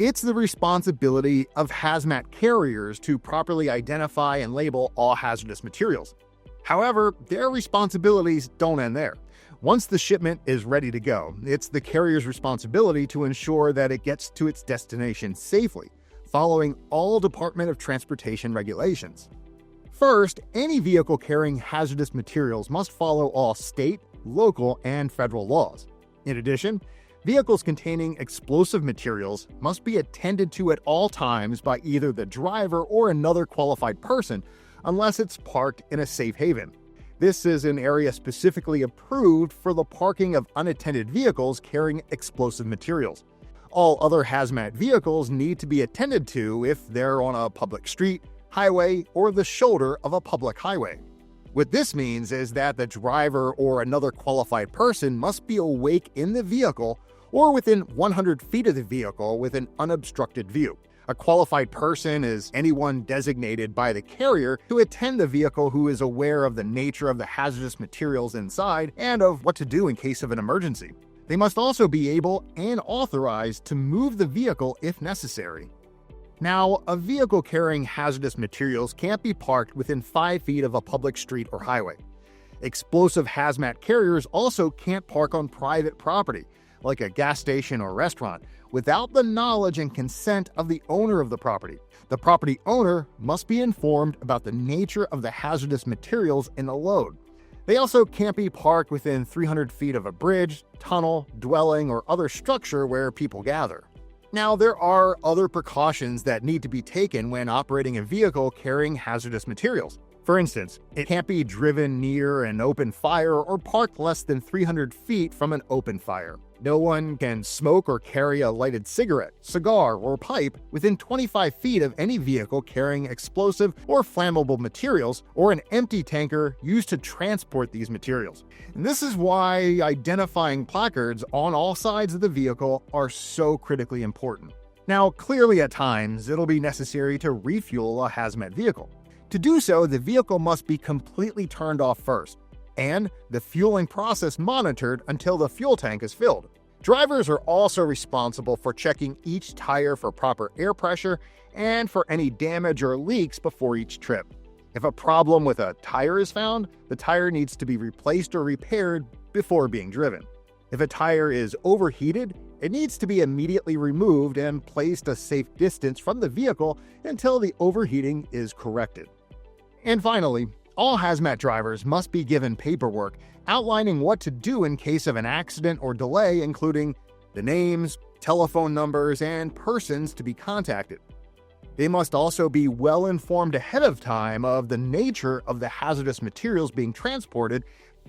It's the responsibility of hazmat carriers to properly identify and label all hazardous materials. However, their responsibilities don't end there. Once the shipment is ready to go, it's the carrier's responsibility to ensure that it gets to its destination safely, following all Department of Transportation regulations. First, any vehicle carrying hazardous materials must follow all state, local, and federal laws. In addition, vehicles containing explosive materials must be attended to at all times by either the driver or another qualified person, unless it's parked in a safe haven. This is an area specifically approved for the parking of unattended vehicles carrying explosive materials. All other hazmat vehicles need to be attended to if they're on a public street, highway, or the shoulder of a public highway. What this means is that the driver or another qualified person must be awake in the vehicle or within 100 feet of the vehicle with an unobstructed view. A qualified person is anyone designated by the carrier to attend the vehicle who is aware of the nature of the hazardous materials inside and of what to do in case of an emergency. They must also be able and authorized to move the vehicle if necessary. Now, a vehicle carrying hazardous materials can't be parked within 5 feet of a public street or highway. Explosive hazmat carriers also can't park on private property, like a gas station or restaurant, without the knowledge and consent of the owner of the property. The property owner must be informed about the nature of the hazardous materials in the load. They also can't be parked within 300 feet of a bridge, tunnel, dwelling, or other structure where people gather. Now, there are other precautions that need to be taken when operating a vehicle carrying hazardous materials. For instance, it can't be driven near an open fire or parked less than 300 feet from an open fire. No one can smoke or carry a lighted cigarette, cigar, or pipe within 25 feet of any vehicle carrying explosive or flammable materials or an empty tanker used to transport these materials. And this is why identifying placards on all sides of the vehicle are so critically important. Now, clearly at times, it'll be necessary to refuel a hazmat vehicle. To do so, the vehicle must be completely turned off first, and the fueling process monitored until the fuel tank is filled. Drivers are also responsible for checking each tire for proper air pressure and for any damage or leaks before each trip. If a problem with a tire is found, the tire needs to be replaced or repaired before being driven. If a tire is overheated, it needs to be immediately removed and placed a safe distance from the vehicle until the overheating is corrected. And finally, all hazmat drivers must be given paperwork outlining what to do in case of an accident or delay, including the names, telephone numbers, and persons to be contacted. They must also be well informed ahead of time of the nature of the hazardous materials being transported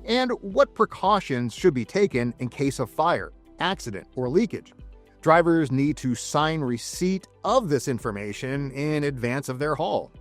and what precautions should be taken in case of fire, accident, or leakage. Drivers need to sign receipt of this information in advance of their haul.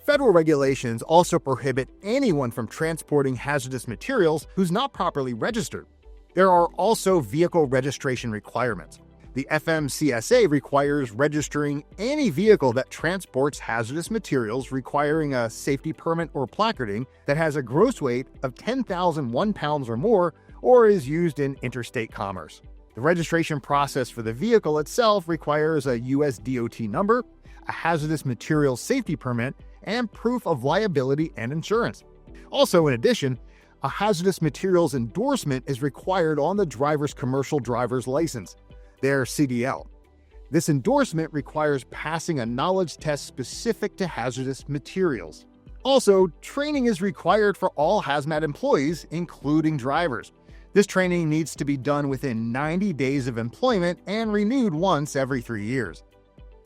Federal regulations also prohibit anyone from transporting hazardous materials who's not properly registered. There are also vehicle registration requirements. The FMCSA requires registering any vehicle that transports hazardous materials requiring a safety permit or placarding that has a gross weight of 10,001 pounds or more or is used in interstate commerce. The registration process for the vehicle itself requires a US DOT number, a hazardous materials safety permit, and proof of liability and insurance. Also, in addition, a hazardous materials endorsement is required on the driver's commercial driver's license, their CDL. This endorsement requires passing a knowledge test specific to hazardous materials. Also, training is required for all hazmat employees, including drivers. This training needs to be done within 90 days of employment and renewed once every 3 years.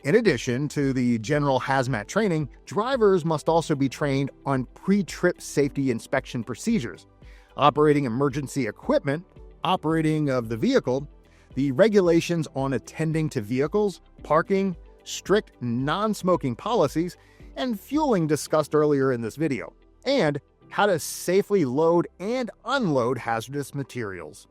In addition to the general hazmat training, drivers must also be trained on pre-trip safety inspection procedures, operating emergency equipment, operating of the vehicle, the regulations on attending to vehicles, parking, strict non-smoking policies, and fueling discussed earlier in this video, and how to safely load and unload hazardous materials.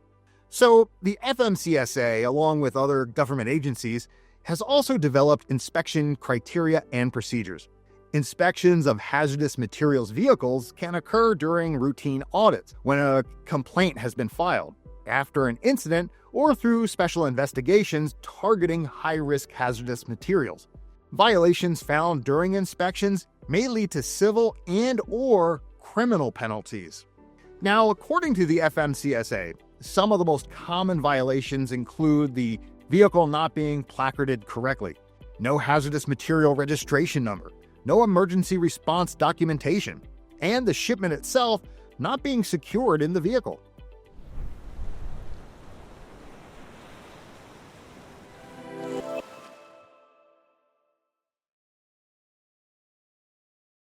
So, the FMCSA, along with other government agencies, has also developed inspection criteria and procedures. Inspections of hazardous materials vehicles can occur during routine audits, when a complaint has been filed, after an incident, or through special investigations targeting high-risk hazardous materials. Violations found during inspections may lead to civil and/or criminal penalties. Now, according to the FMCSA, some of the most common violations include the vehicle not being placarded correctly, no hazardous material registration number, no emergency response documentation, and the shipment itself not being secured in the vehicle.